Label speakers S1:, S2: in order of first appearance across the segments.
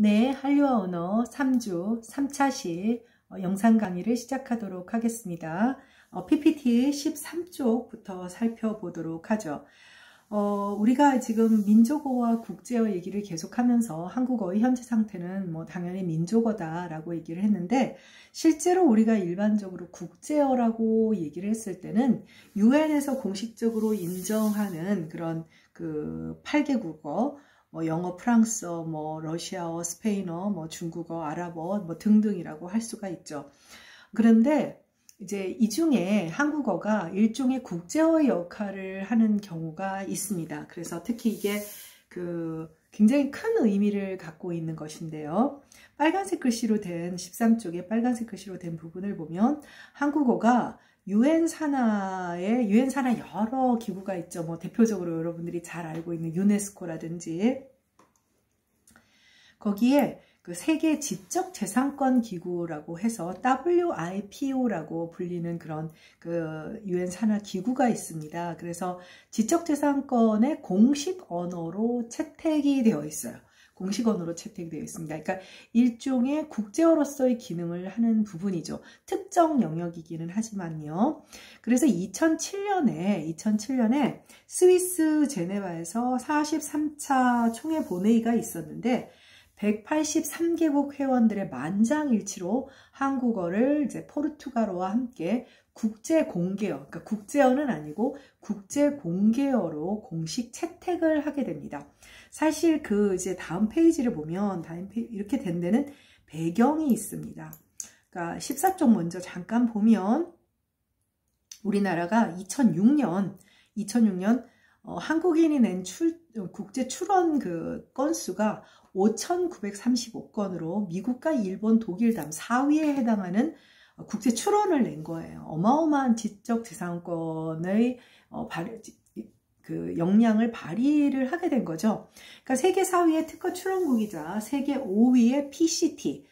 S1: 네, 한류어 언어 3주 3차시 영상 강의를 시작하도록 하겠습니다. PPT 13쪽부터 살펴보도록 하죠. 우리가 지금 민족어와 국제어 얘기를 계속하면서 한국어의 현재 상태는 당연히 민족어다라고 얘기를 했는데, 실제로 우리가 일반적으로 국제어라고 얘기를 했을 때는 유엔에서 공식적으로 인정하는 그런 그 8개국어, 영어, 프랑스어, 러시아어, 스페인어, 중국어, 아랍어 등등이라고 할 수가 있죠. 그런데 이제 이 중에 한국어가 일종의 국제어의 역할을 하는 경우가 있습니다. 그래서 특히 이게 굉장히 큰 의미를 갖고 있는 것인데요. 빨간색 글씨로 된 13쪽에 빨간색 글씨로 된 부분을 보면 한국어가 유엔 산하 여러 기구가 있죠. 대표적으로 여러분들이 잘 알고 있는 유네스코라든지, 거기에 그 세계 지적재산권 기구라고 해서 WIPO라고 불리는 그런 그 유엔 산하 기구가 있습니다. 그래서 지적재산권의 공식 언어로 채택이 되어 있어요. 공식 언어로 채택되어 있습니다. 그러니까 일종의 국제어로서의 기능을 하는 부분이죠. 특정 영역이기는 하지만요. 그래서 2007년에 스위스 제네바에서 43차 총회 본회의가 있었는데, 183개국 회원들의 만장일치로 한국어를 이제 포르투갈어와 함께 국제공개어, 그러니까 국제어는 아니고 국제공개어로 공식 채택을 하게 됩니다. 사실 이제 다음 페이지를 보면, 이렇게 된 데는 배경이 있습니다. 그러니까 14쪽 먼저 잠깐 보면, 우리나라가 2006년 한국인이 낸 국제 출원 건수가 5,935건으로 미국과 일본, 독일 다음 4위에 해당하는 국제 출원을 낸 거예요. 어마어마한 지적재산권의 역량을 발휘를 하게 된 거죠. 그러니까 세계 4위의 특허 출원국이자 세계 5위의 PCT,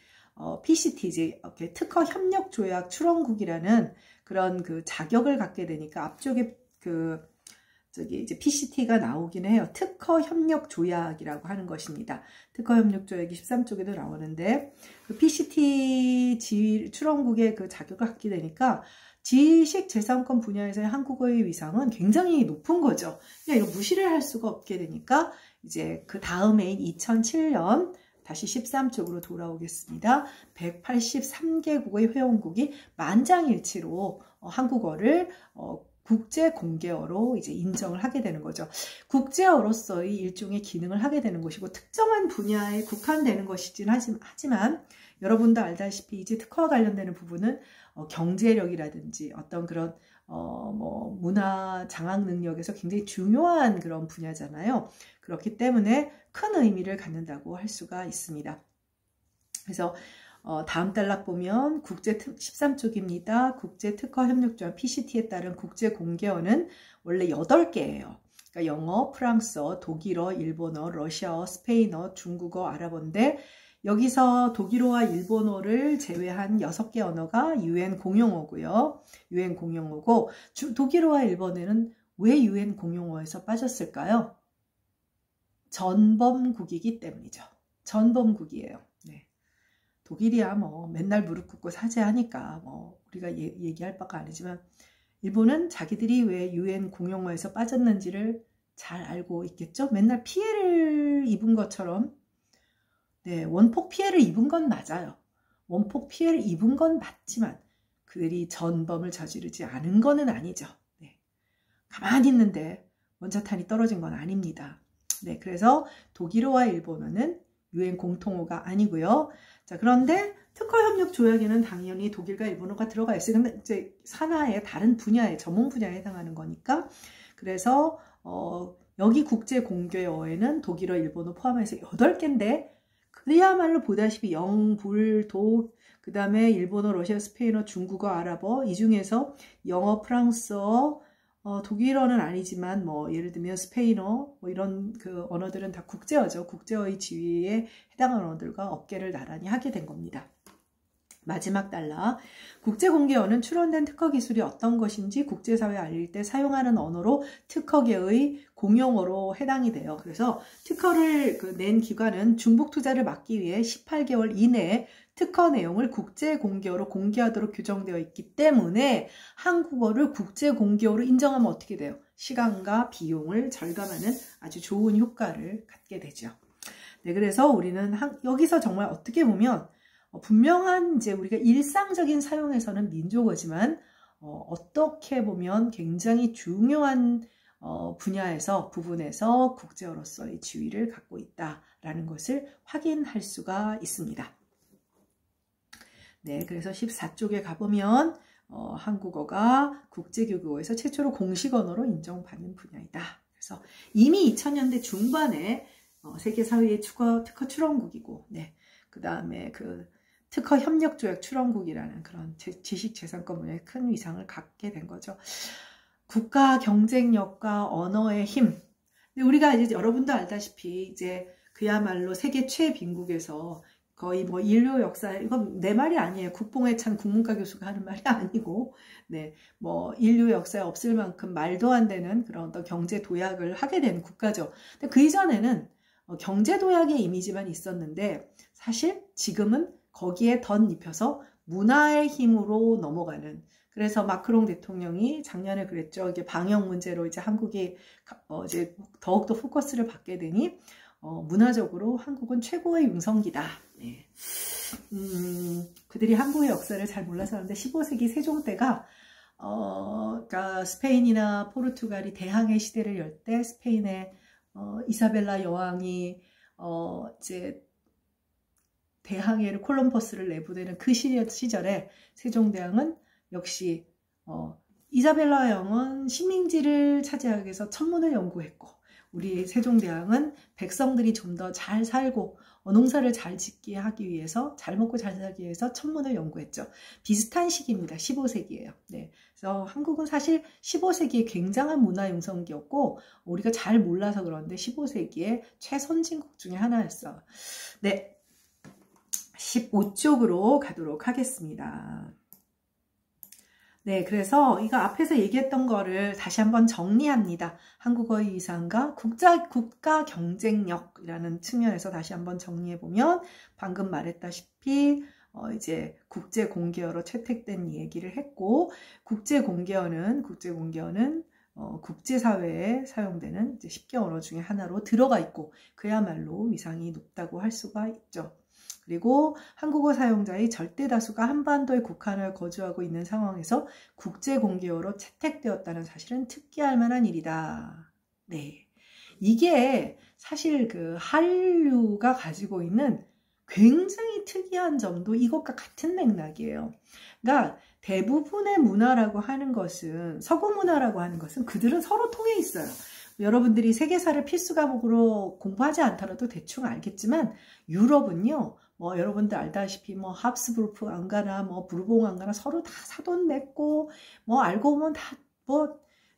S1: PCT 이제 특허 협력 조약 출원국이라는 그런 자격을 갖게 되니까 앞쪽에 이제 PCT가 나오긴 해요. 특허 협력 조약이라고 하는 것입니다. 특허 협력 조약이 13쪽에도 나오는데, 그 PCT 출원국의 자격을 갖게 되니까 지식재산권 분야에서의 한국어의 위상은 굉장히 높은 거죠. 그냥 이거 무시를 할 수가 없게 되니까, 이제 그 다음해인 2007년 다시 13쪽으로 돌아오겠습니다. 183개국의 회원국이 만장일치로 한국어를 국제 공개어로 이제 인정을 하게 되는 거죠. 국제어로서의 일종의 기능을 하게 되는 것이고, 특정한 분야에 국한되는 것이긴 하지만 여러분도 알다시피 이제 특허와 관련되는 부분은 경제력이라든지 어떤 그런 문화 장악 능력에서 굉장히 중요한 그런 분야잖아요. 그렇기 때문에 큰 의미를 갖는다고 할 수가 있습니다. 그래서 다음 단락 보면 13쪽입니다. 국제특허협력조약 PCT에 따른 국제공개어는 원래 8개예요. 그러니까 영어, 프랑스어, 독일어, 일본어, 러시아어, 스페인어, 중국어, 아랍어인데, 여기서 독일어와 일본어를 제외한 6개 언어가 유엔 공용어고요. 유엔 공용어고, 독일어와 일본어는 왜 유엔 공용어에서 빠졌을까요? 전범국이기 때문이죠. 전범국이에요. 네. 독일이야 맨날 무릎 꿇고 사죄하니까 우리가 얘기할 바가 아니지만, 일본은 자기들이 왜 유엔 공용어에서 빠졌는지를 잘 알고 있겠죠. 맨날 피해를 입은 것처럼, 네, 원폭 피해를 입은 건 맞아요. 원폭 피해를 입은 건 맞지만 그들이 전범을 저지르지 않은 거는 아니죠. 네. 가만히 있는데 원자탄이 떨어진 건 아닙니다. 네, 그래서 독일어와 일본어는 유엔 공통어가 아니고요. 자, 그런데 특허협력 조약에는 당연히 독일과 일본어가 들어가 있어요. 근데 이제 산하의 다른 분야에, 전문 분야에 해당하는 거니까. 그래서 여기 국제 공개어에는 독일어, 일본어 포함해서 8개인데, 그야말로 보다시피 영, 불, 독, 그 다음에 일본어, 러시아, 스페인어, 중국어, 아랍어, 이 중에서 영어, 프랑스어, 독일어는 아니지만 예를 들면 스페인어 이런 언어들은 다 국제어죠. 국제어의 지위에 해당하는 언어들과 어깨를 나란히 하게 된 겁니다. 마지막 단락. 국제공개어는 출원된 특허 기술이 어떤 것인지 국제사회에 알릴 때 사용하는 언어로 특허계의 공용어로 해당이 돼요. 그래서 특허를 낸 기관은 중복 투자를 막기 위해 18개월 이내에 특허 내용을 국제공개어로 공개하도록 규정되어 있기 때문에 한국어를 국제공개어로 인정하면 어떻게 돼요? 시간과 비용을 절감하는 아주 좋은 효과를 갖게 되죠. 네, 그래서 우리는 여기서 정말 어떻게 보면 분명한 이제 우리가 일상적인 사용에서는 민족어지만 어떻게 보면 굉장히 중요한 부분에서 국제어로서의 지위를 갖고 있다라는 것을 확인할 수가 있습니다. 네, 그래서 14쪽에 가보면 한국어가 국제교육어에서 최초로 공식 언어로 인정받는 분야이다. 그래서 이미 2000년대 중반에 세계 4위의 특허 출원국이고, 네, 그 다음에 특허 협력 조약 출원국이라는 그런 지식재산권 분야에 큰 위상을 갖게 된 거죠. 국가 경쟁력과 언어의 힘. 근데 우리가 이제 여러분도 알다시피 이제 그야말로 세계 최빈국에서 거의 뭐 인류 역사, 이건 내 말이 아니에요. 국뽕에 찬 국문과 교수가 하는 말이 아니고, 네, 뭐 인류 역사에 없을 만큼 말도 안 되는 그런 어떤 경제 도약을 하게 된 국가죠. 근데 그 이전에는 경제 도약의 이미지만 있었는데 사실 지금은 거기에 덧입혀서 문화의 힘으로 넘어가는. 그래서 마크롱 대통령이 작년에 그랬죠. 이게 방역 문제로 이제 한국이 이제 더욱더 포커스를 받게 되니 문화적으로 한국은 최고의 융성기다. 네. 그들이 한국의 역사를 잘 몰라서 하는데 15세기 세종 때가 그러니까 스페인이나 포르투갈이 대항해 시대를 열 때 스페인의 이사벨라 여왕이 이제 대항해를 콜럼버스를 내보내는 그 시절에 세종대왕은 역시 이사벨라 여왕은 식민지를 차지하기 위해서 천문을 연구했고 우리 세종대왕은 백성들이 좀 더 잘 살고 농사를 잘 짓게 하기 위해서 잘 먹고 잘 살기 위해서 천문을 연구했죠. 비슷한 시기입니다. 15세기예요. 네. 그래서 한국은 사실 15세기에 굉장한 문화 융성기였고 우리가 잘 몰라서 그런데 15세기의 최선진국 중에 하나였어요. 네. 15쪽으로 가도록 하겠습니다. 네, 그래서 이거 앞에서 얘기했던 거를 다시 한번 정리합니다. 한국어의 위상과 국가 경쟁력이라는 측면에서 다시 한번 정리해보면 방금 말했다시피 이제 국제공개어로 채택된 얘기를 했고 국제공개어는 국제사회에 사용되는 이제 10개 언어 중에 하나로 들어가 있고 그야말로 위상이 높다고 할 수가 있죠. 그리고 한국어 사용자의 절대 다수가 한반도의 국한을 거주하고 있는 상황에서 국제공개어로 채택되었다는 사실은 특기할 만한 일이다. 네, 이게 사실 그 한류가 가지고 있는 굉장히 특이한 점도 이것과 같은 맥락이에요. 그러니까 대부분의 문화라고 하는 것은 서구 문화라고 하는 것은 그들은 서로 통해 있어요. 여러분들이 세계사를 필수 과목으로 공부하지 않더라도 대충 알겠지만 유럽은요. 뭐 여러분들 알다시피 뭐 합스부르크 안 가나 뭐 부르봉 안 가나 서로 다 사돈 맺고 뭐 알고 보면 다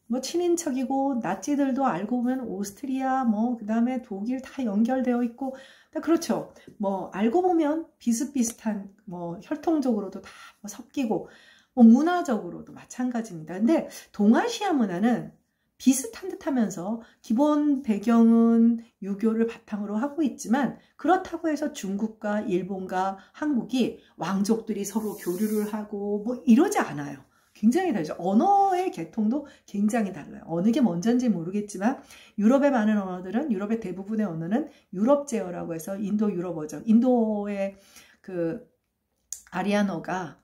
S1: 뭐 친인척이고 나치들도 알고 보면 오스트리아 뭐 그다음에 독일 다 연결되어 있고 그렇죠. 뭐 알고 보면 비슷비슷한 뭐 혈통적으로도 다 뭐 섞이고 뭐 문화적으로도 마찬가지입니다. 근데 동아시아 문화는 비슷한 듯 하면서 기본 배경은 유교를 바탕으로 하고 있지만 그렇다고 해서 중국과 일본과 한국이 왕족들이 서로 교류를 하고 뭐 이러지 않아요. 굉장히 다르죠. 언어의 계통도 굉장히 달라요. 어느 게 먼저인지 모르겠지만 유럽의 많은 언어들은 유럽의 대부분의 언어는 유럽 제어라고 해서 인도 유럽어죠. 인도의 그 아리아어가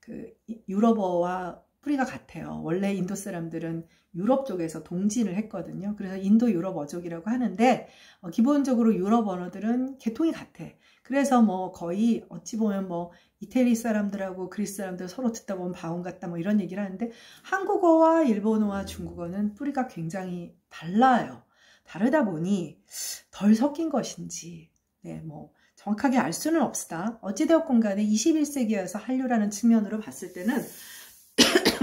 S1: 그 유럽어와 뿌리가 같아요. 원래 인도 사람들은 유럽 쪽에서 동진을 했거든요. 그래서 인도 유럽 어족이라고 하는데 기본적으로 유럽 언어들은 계통이 같아. 그래서 뭐 거의 어찌 보면 뭐 이태리 사람들하고 그리스 사람들 서로 듣다 보면 바운 같다 뭐 이런 얘기를 하는데 한국어와 일본어와 중국어는 뿌리가 굉장히 달라요. 다르다 보니 덜 섞인 것인지 네, 뭐 정확하게 알 수는 없다. 어찌되었건 간에 21세기에서 한류라는 측면으로 봤을 때는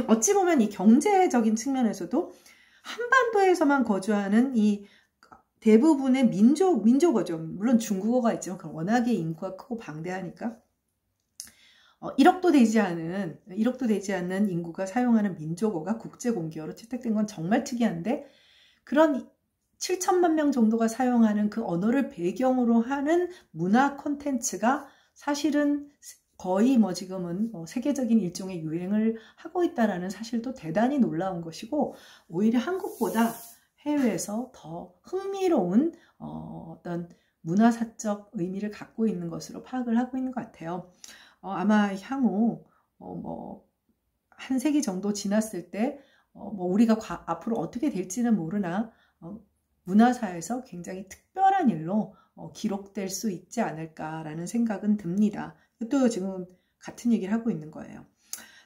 S1: 어찌 보면 이 경제적인 측면에서도 한반도에서만 거주하는 이 대부분의 민족어죠. 물론 중국어가 있지만 워낙에 인구가 크고 방대하니까 1억도 되지 않는 인구가 사용하는 민족어가 국제 공개어로 채택된 건 정말 특이한데, 그런 7천만 명 정도가 사용하는 그 언어를 배경으로 하는 문화 콘텐츠가 사실은 거의 지금은 세계적인 일종의 유행을 하고 있다는 사실도 대단히 놀라운 것이고, 오히려 한국보다 해외에서 더 흥미로운 어떤 문화사적 의미를 갖고 있는 것으로 파악을 하고 있는 것 같아요. 아마 향후 한 세기 정도 지났을 때 우리가 앞으로 어떻게 될지는 모르나 문화사에서 굉장히 특별한 일로 기록될 수 있지 않을까라는 생각은 듭니다. 또 지금 같은 얘기를 하고 있는 거예요.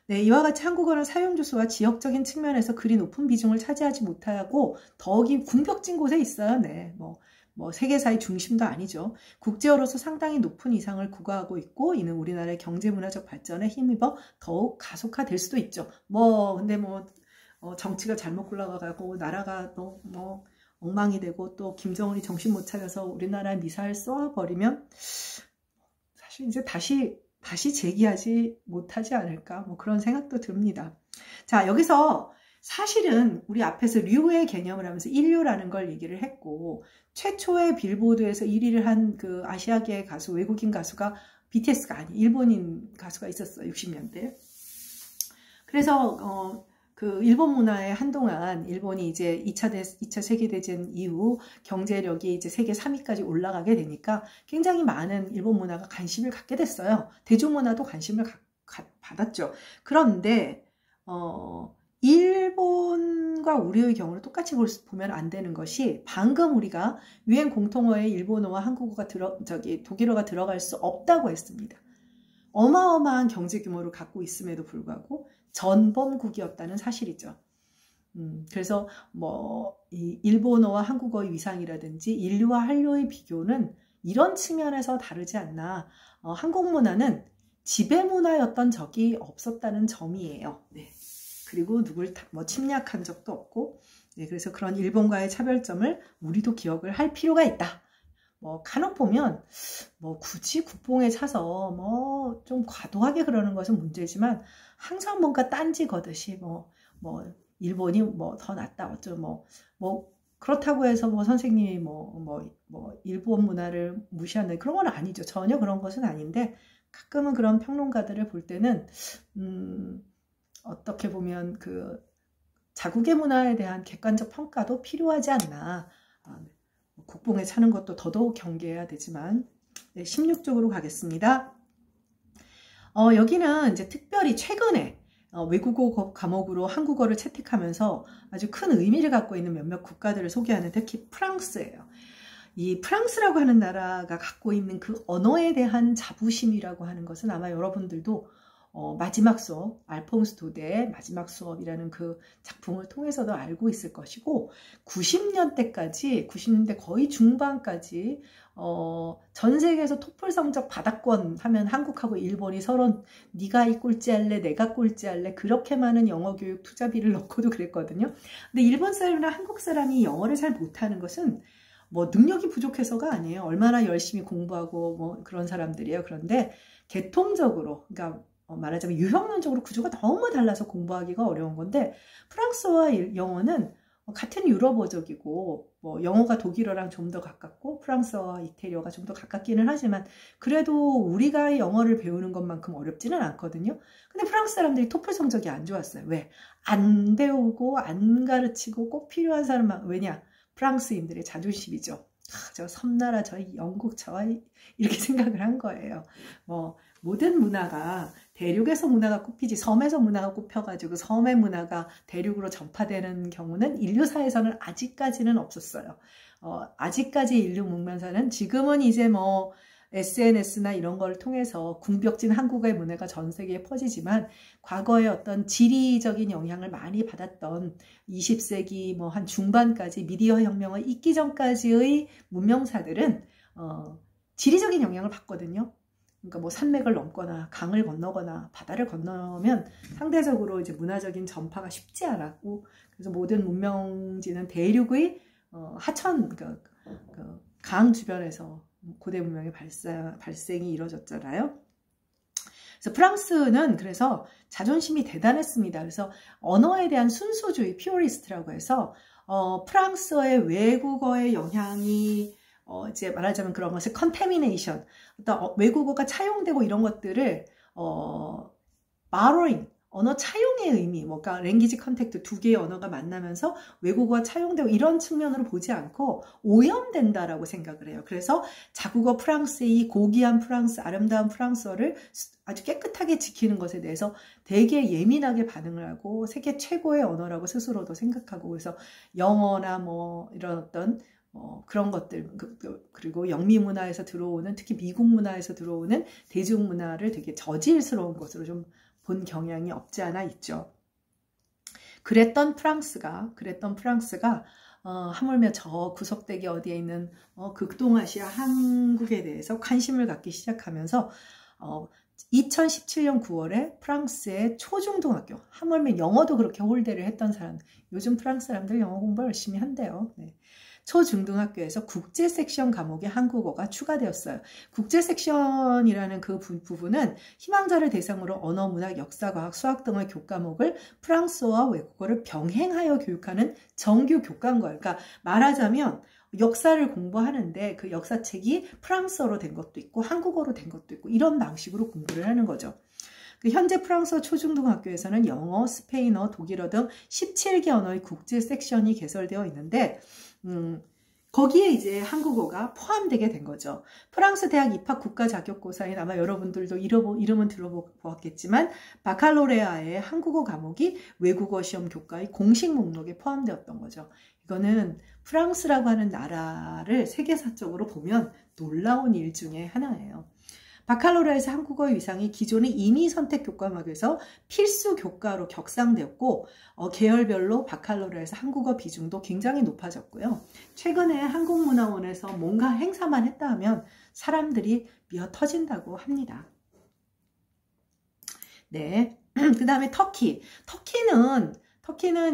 S1: 네, 이와 같이 한국어는 사용주소와 지역적인 측면에서 그리 높은 비중을 차지하지 못하고 더욱이 궁벽진 곳에 있어요. 네, 세계사의 중심도 아니죠. 국제어로서 상당히 높은 이상을 구가하고 있고, 이는 우리나라의 경제문화적 발전에 힘입어 더욱 가속화될 수도 있죠. 근데 정치가 잘못 굴러가고 나라가 엉망이 되고 또 김정은이 정신 못 차려서 우리나라에 미사일 쏘아버리면 사실 이제 다시 재기하지 못하지 않을까, 그런 생각도 듭니다. 자, 여기서 사실은 우리 앞에서 류의 개념을 하면서 인류라는 걸 얘기를 했고, 최초의 빌보드에서 1위를 한 그 아시아계 가수, 외국인 가수가 BTS가 아니 일본인 가수가 있었어요. 60년대. 그래서 그 일본 문화에 한동안 일본이 이제 2차 세계대전 이후 경제력이 이제 세계 3위까지 올라가게 되니까 굉장히 많은 일본 문화가 관심을 갖게 됐어요. 대중문화도 관심을 받았죠. 그런데 일본과 우리의 경우를 똑같이 보면 안 되는 것이, 방금 우리가 유엔 공통어에 일본어와 한국어가 독일어가 들어갈 수 없다고 했습니다. 어마어마한 경제 규모를 갖고 있음에도 불구하고 전범국이었다는 사실이죠. 그래서 이 일본어와 한국어의 위상이라든지 인류와 한류의 비교는 이런 측면에서 다르지 않나. 한국 문화는 지배 문화였던 적이 없었다는 점이에요. 네. 그리고 누굴 침략한 적도 없고, 네, 그래서 그런 일본과의 차별점을 우리도 기억을 할 필요가 있다. 간혹 보면 굳이 국뽕에 차서 좀 과도하게 그러는 것은 문제지만, 항상 뭔가 딴지 거듯이 일본이 더 낫다 어쩌고 그렇다고 해서 선생님이 일본 문화를 무시하는 그런 건 아니죠. 전혀 그런 것은 아닌데, 가끔은 그런 평론가들을 볼 때는 어떻게 보면 그 자국의 문화에 대한 객관적 평가도 필요하지 않나. 국뽕에 차는 것도 더더욱 경계해야 되지만, 네, 16쪽으로 가겠습니다. 여기는 이제 특별히 최근에 외국어 과목으로 한국어를 채택하면서 아주 큰 의미를 갖고 있는 몇몇 국가들을 소개하는, 특히 프랑스예요. 이 프랑스라고 하는 나라가 갖고 있는 그 언어에 대한 자부심이라고 하는 것은 아마 여러분들도 마지막 수업, 알퐁스 도데의 마지막 수업이라는 그 작품을 통해서도 알고 있을 것이고, 90년대 거의 중반까지 전 세계에서 토플 성적 바닥권 하면 한국하고 일본이 서로 네가 이 꼴찌 할래, 내가 꼴찌 할래, 그렇게 많은 영어 교육 투자비를 넣고도 그랬거든요. 근데 일본 사람이나 한국 사람이 영어를 잘 못하는 것은 능력이 부족해서가 아니에요. 얼마나 열심히 공부하고 그런 사람들이에요. 그런데 계통적으로, 그러니까 말하자면 유형론적으로 구조가 너무 달라서 공부하기가 어려운 건데, 프랑스어와 영어는 같은 유럽어적이고 영어가 독일어랑 좀 더 가깝고 프랑스어와 이태리어가 좀 더 가깝기는 하지만, 그래도 우리가 영어를 배우는 것만큼 어렵지는 않거든요. 근데 프랑스 사람들이 토플 성적이 안 좋았어요. 왜? 안 배우고 안 가르치고 꼭 필요한 사람만. 왜냐? 프랑스인들의 자존심이죠. 저 섬나라, 저 영국, 이렇게 생각을 한 거예요. 모든 문화가 대륙에서 문화가 꼽히지 섬에서 문화가 꼽혀가지고 섬의 문화가 대륙으로 전파되는 경우는 인류사에서는 아직까지는 없었어요. 아직까지 인류 문명사는, 지금은 이제 SNS나 이런 걸 통해서 궁벽진 한국의 문화가 전 세계에 퍼지지만, 과거에 어떤 지리적인 영향을 많이 받았던 20세기 한 중반까지 미디어 혁명이 있기 전까지의 문명사들은 지리적인 영향을 받거든요. 그러니까 산맥을 넘거나 강을 건너거나 바다를 건너면 상대적으로 이제 문화적인 전파가 쉽지 않았고, 그래서 모든 문명지는 대륙의 하천, 그러니까 강 주변에서 고대 문명의 발생이 이루어졌잖아요. 그래서 프랑스는 그래서 자존심이 대단했습니다. 그래서 언어에 대한 순수주의, 퓨어리스트라고 해서 프랑스어의 외국어의 영향이 이제 말하자면 그런 것을 컨테미네이션, 어떤 외국어가 차용되고 이런 것들을 borrowing, 언어 차용의 의미, 그러니까 랭귀지 컨택트 두 개의 언어가 만나면서 외국어가 차용되고 이런 측면으로 보지 않고 오염된다라고 생각을 해요. 그래서 자국어 프랑스의 고귀한 프랑스, 아름다운 프랑스어를 아주 깨끗하게 지키는 것에 대해서 되게 예민하게 반응을 하고 세계 최고의 언어라고 스스로도 생각하고, 그래서 영어나 뭐 이런 어떤 그런 것들, 그리고 영미 문화에서 들어오는, 특히 미국 문화에서 들어오는 대중문화를 되게 저질스러운 것으로 좀 본 경향이 없지 않아 있죠. 그랬던 프랑스가 하물며 저 구석대기 어디에 있는 극동아시아 한국에 대해서 관심을 갖기 시작하면서 2017년 9월에 프랑스의 초중등학교, 하물며 영어도 그렇게 홀대를 했던 사람, 요즘 프랑스 사람들 영어 공부 열심히 한대요. 네. 초중등학교에서 국제 섹션 과목에 한국어가 추가되었어요. 국제 섹션이라는 그 부분은 희망자를 대상으로 언어, 문학, 역사, 과학, 수학 등의 교과목을 프랑스어와 외국어를 병행하여 교육하는 정규 교과인 거예요. 그러니까 말하자면 역사를 공부하는데 그 역사책이 프랑스어로 된 것도 있고 한국어로 된 것도 있고 이런 방식으로 공부를 하는 거죠. 현재 프랑스어 초중등학교에서는 영어, 스페인어, 독일어 등 17개 언어의 국제 섹션이 개설되어 있는데 거기에 이제 한국어가 포함되게 된 거죠. 프랑스 대학 입학 국가 자격고사인, 아마 여러분들도 이름은 들어보았겠지만 바칼로레아의 한국어 과목이 외국어 시험 교과의 공식 목록에 포함되었던 거죠. 이거는 프랑스라고 하는 나라를 세계사적으로 보면 놀라운 일 중에 하나예요. 바칼로레아에서 한국어의 위상이 기존의 임의 선택 교과목에서 필수 교과로 격상되었고 계열별로 바칼로레아에서 한국어 비중도 굉장히 높아졌고요. 최근에 한국문화원에서 뭔가 행사만 했다 하면 사람들이 미어 터진다고 합니다. 네, 그 다음에 터키는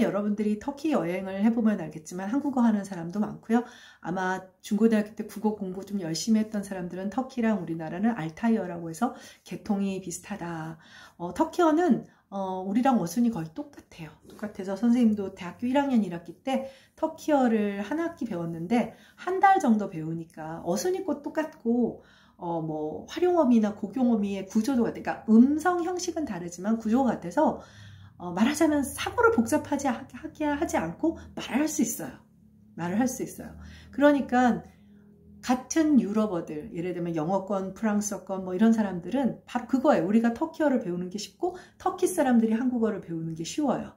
S1: 여러분들이 터키 여행을 해보면 알겠지만 한국어 하는 사람도 많고요. 아마 중고등학교 때 국어 공부 좀 열심히 했던 사람들은 터키랑 우리나라는 알타이어라고 해서 계통이 비슷하다. 터키어는 우리랑 어순이 거의 똑같아요. 똑같아서 선생님도 대학교 1학년 1학기 때 터키어를 한 학기 배웠는데 한 달 정도 배우니까 어순이 꼭 똑같고 뭐 활용어미나 고경어미의 구조도 같아요. 그러니까 음성 형식은 다르지만 구조가 같아서 말하자면 사고를 복잡하지 하지 않고 말을 할 수 있어요. 그러니까 같은 유럽어들, 예를 들면 영어권, 프랑스어권 뭐 이런 사람들은 바로 그거예요. 우리가 터키어를 배우는 게 쉽고 터키 사람들이 한국어를 배우는 게 쉬워요.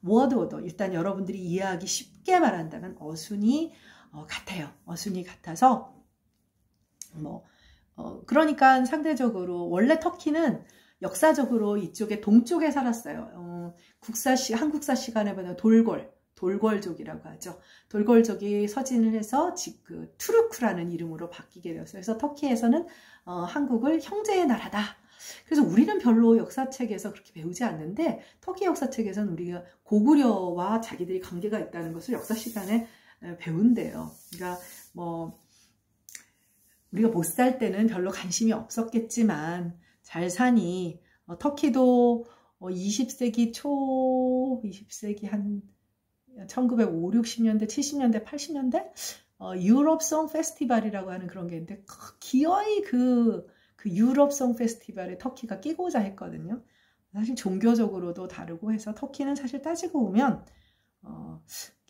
S1: 워드 오더, 일단 여러분들이 이해하기 쉽게 말한다면 어순이 같아요. 어순이 같아서 그러니까 상대적으로 원래 터키는 역사적으로 이쪽에 동쪽에 살았어요. 한국사 시간에 보면 돌궐족이라고 하죠. 돌궐족이 서진을 해서 그 투르크라는 이름으로 바뀌게 되었어요. 그래서 터키에서는 한국을 형제의 나라다. 그래서 우리는 별로 역사책에서 그렇게 배우지 않는데 터키 역사책에서는 우리가 고구려와 자기들이 관계가 있다는 것을 역사 시간에 배운대요. 그러니까 뭐 우리가 못 살 때는 별로 관심이 없었겠지만 잘 사니 터키도 20세기 초 20세기 한 1950, 60년대, 70년대, 80년대 유럽송 페스티벌이라고 하는 그런 게 있는데 기어이 그 유럽송 페스티벌에 터키가 끼고자 했거든요. 사실 종교적으로도 다르고 해서 터키는 사실 따지고 보면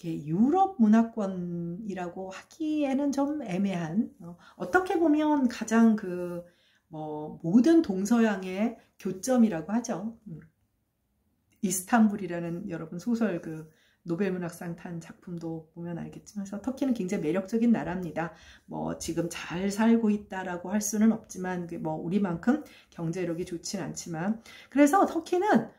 S1: 유럽 문화권이라고 하기에는 좀 애매한 어떻게 보면 가장 모든 동서양의 교점이라고 하죠. 이스탄불이라는 여러분 소설 노벨문학상 탄 작품도 보면 알겠지만, 그래서 터키는 굉장히 매력적인 나라입니다. 지금 잘 살고 있다라고 할 수는 없지만, 우리만큼 경제력이 좋진 않지만, 그래서 터키는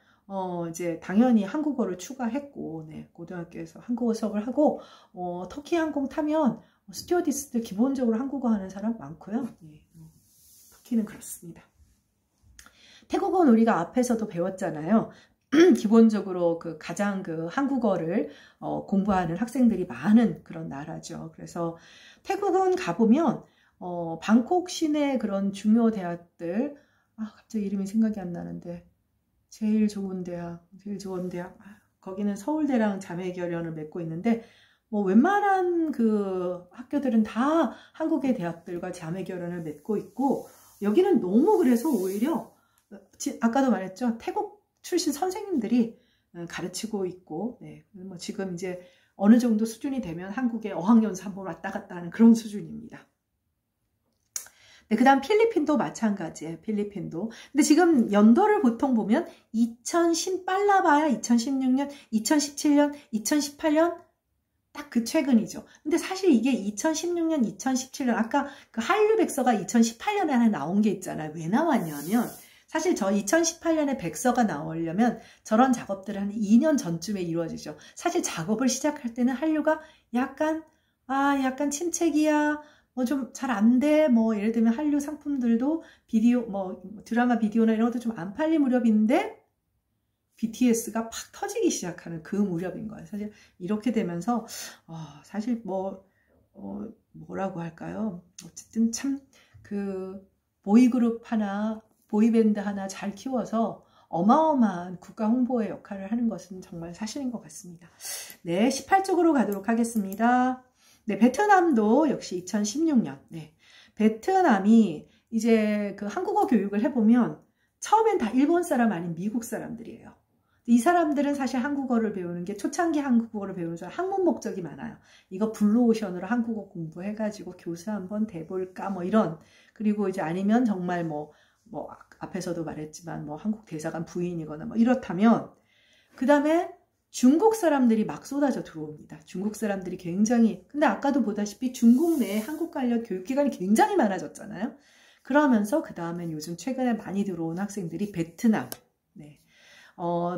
S1: 이제 당연히 한국어를 추가했고, 네, 고등학교에서 한국어 수업을 하고, 터키 항공 타면 스튜어디스들 기본적으로 한국어 하는 사람 많고요. 네, 터키는 그렇습니다. 태국은 우리가 앞에서도 배웠잖아요. 기본적으로 가장 한국어를 공부하는 학생들이 많은 그런 나라죠. 그래서 태국은 가보면 방콕 시내 그런 중요 대학들 갑자기 이름이 생각이 안 나는데, 제일 좋은 대학, 거기는 서울대랑 자매결연을 맺고 있는데, 뭐 웬만한 그 학교들은 다 한국의 대학들과 자매결연을 맺고 있고, 여기는 너무 그래서 오히려 아까도 말했죠, 태국 출신 선생님들이 가르치고 있고, 네, 뭐 지금 이제 어느 정도 수준이 되면 한국에 어학연수 한번 왔다 갔다 하는 그런 수준입니다. 네, 그 다음 필리핀도 마찬가지예요. 필리핀도. 근데 지금 연도를 보통 보면 2010 빨라봐야 2016년, 2017년, 2018년 딱 그 최근이죠. 근데 사실 이게 2016년, 2017년 아까 그 한류 백서가 2018년에 하나 나온 게 있잖아요. 왜 나왔냐면 사실 저 2018년에 백서가 나오려면 저런 작업들을 한 2년 전쯤에 이루어지죠. 사실 작업을 시작할 때는 한류가 약간 침체기야. 뭐 좀 잘 안 돼. 뭐 예를 들면 한류 상품들도 비디오 뭐 드라마 비디오나 이런 것도 좀 안 팔릴 무렵인데 BTS가 팍 터지기 시작하는 그 무렵인 거예요. 사실 이렇게 되면서 사실 뭐라고 할까요? 어쨌든 참 그 보이그룹 하나 보이밴드 하나 잘 키워서 어마어마한 국가 홍보의 역할을 하는 것은 정말 사실인 것 같습니다. 네, 18쪽으로 가도록 하겠습니다. 네, 베트남도 역시 2016년. 네, 베트남이 이제 그 한국어 교육을 해보면 처음엔 다 일본 사람 아닌 미국 사람들이에요. 이 사람들은 사실 한국어를 배우는 게 초창기 한국어를 배우는 사람 학문 목적이 많아요. 이거 블루오션으로 한국어 공부해가지고 교수 한번 돼볼까 뭐 이런. 그리고 이제 아니면 정말 뭐 앞에서도 말했지만 뭐 한국 대사관 부인이거나 뭐 이렇다면 그 다음에 중국 사람들이 막 쏟아져 들어옵니다. 중국 사람들이 굉장히 근데 아까도 보다시피 중국 내에 한국 관련 교육기관이 굉장히 많아졌잖아요. 그러면서 그 다음엔 요즘 최근에 많이 들어온 학생들이 베트남. 네.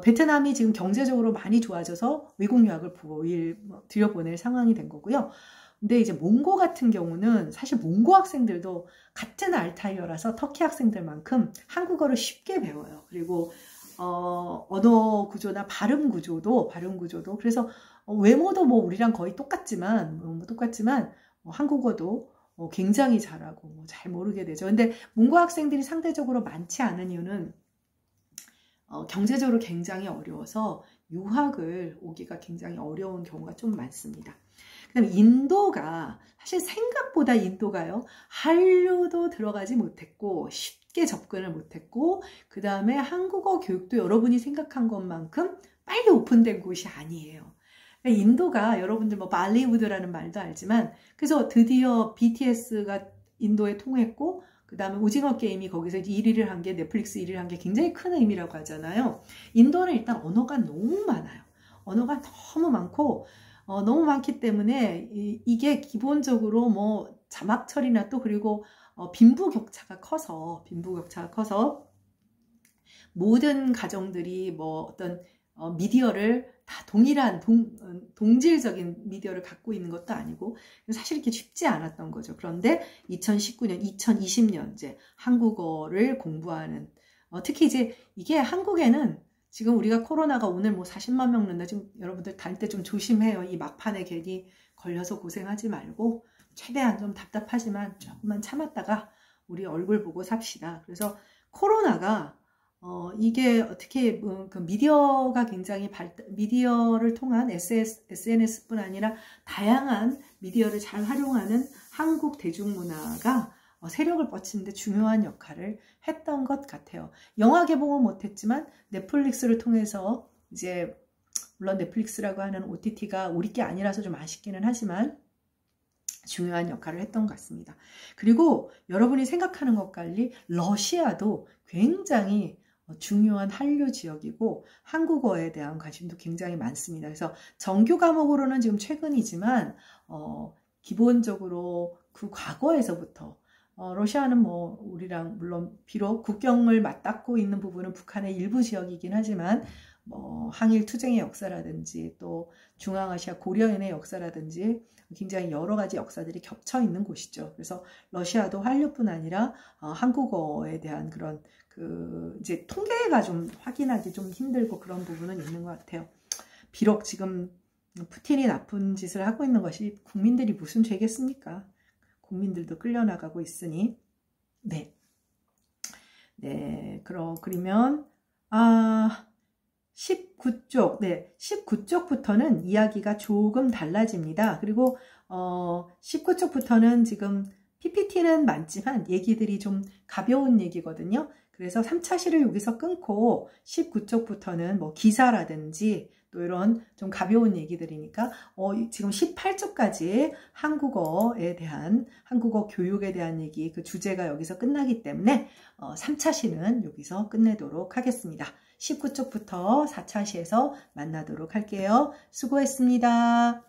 S1: 베트남이 지금 경제적으로 많이 좋아져서 외국 유학을 들여보낼 상황이 된 거고요. 근데 이제 몽고 같은 경우는 사실 몽고 학생들도 같은 알타이어라서 터키 학생들만큼 한국어를 쉽게 배워요. 그리고 언어 구조나 발음 구조도 그래서 외모도 뭐 우리랑 거의 똑같지만 한국어도 굉장히 잘하고 잘 모르게 되죠. 근데 몽고 학생들이 상대적으로 많지 않은 이유는 경제적으로 굉장히 어려워서 유학을 오기가 굉장히 어려운 경우가 좀 많습니다. 그다음에 인도가 사실 생각보다 인도가요. 한류도 들어가지 못했고 쉽게 접근을 못했고 그 다음에 한국어 교육도 여러분이 생각한 것만큼 빨리 오픈된 곳이 아니에요. 인도가 여러분들 뭐 발리우드라는 말도 알지만 그래서 드디어 BTS가 인도에 통했고 그 다음에 오징어 게임이 거기서 1위를 한 게 넷플릭스 1위를 한 게 굉장히 큰 의미라고 하잖아요. 인도는 일단 언어가 너무 많아요. 언어가 너무 많고 너무 많기 때문에 이게 기본적으로 뭐 자막 처리나 또 그리고 빈부격차가 커서 모든 가정들이 뭐 어떤 미디어를 다 동일한 동질적인 미디어를 갖고 있는 것도 아니고 사실 이렇게 쉽지 않았던 거죠. 그런데 2019년, 2020년 이제 한국어를 공부하는 특히 이제 이게 한국에는 지금 우리가 코로나가 오늘 뭐 40만 명 는다. 지금 여러분들 다닐 때 좀 조심해요. 이 막판에 괜히 걸려서 고생하지 말고 최대한 좀 답답하지만 조금만 참았다가 우리 얼굴 보고 삽시다. 그래서 코로나가 이게 어떻게 그 미디어가 굉장히 미디어를 통한 SNS뿐 아니라 다양한 미디어를 잘 활용하는 한국 대중문화가 세력을 뻗치는데 중요한 역할을 했던 것 같아요. 영화 개봉은 못했지만 넷플릭스를 통해서 이제 물론 넷플릭스라고 하는 OTT가 우리 게 아니라서 좀 아쉽기는 하지만 중요한 역할을 했던 것 같습니다. 그리고 여러분이 생각하는 것과 달리 러시아도 굉장히 중요한 한류 지역이고 한국어에 대한 관심도 굉장히 많습니다. 그래서 정규 과목으로는 지금 최근이지만 기본적으로 그 과거에서부터 러시아는 뭐 우리랑 물론 비록 국경을 맞닿고 있는 부분은 북한의 일부 지역이긴 하지만 뭐 항일 투쟁의 역사라든지 또 중앙아시아 고려인의 역사라든지 굉장히 여러 가지 역사들이 겹쳐 있는 곳이죠. 그래서 러시아도 한류뿐 아니라 한국어에 대한 그런 그 이제 통계가 좀 확인하기 좀 힘들고 그런 부분은 있는 것 같아요. 비록 지금 푸틴이 나쁜 짓을 하고 있는 것이 국민들이 무슨 죄겠습니까? 국민들도 끌려나가고 있으니. 네. 네, 그러면 19쪽, 네, 19쪽부터는 이야기가 조금 달라집니다. 그리고 19쪽부터는 지금 PPT는 많지만 얘기들이 좀 가벼운 얘기거든요. 그래서 3차 시를 여기서 끊고 19쪽부터는 뭐 기사라든지 또 이런 좀 가벼운 얘기들이니까 지금 18쪽까지 한국어에 대한 한국어 교육에 대한 얘기 그 주제가 여기서 끝나기 때문에 3차 시는 여기서 끝내도록 하겠습니다. 19쪽부터 4차 시에서 만나도록 할게요. 수고했습니다.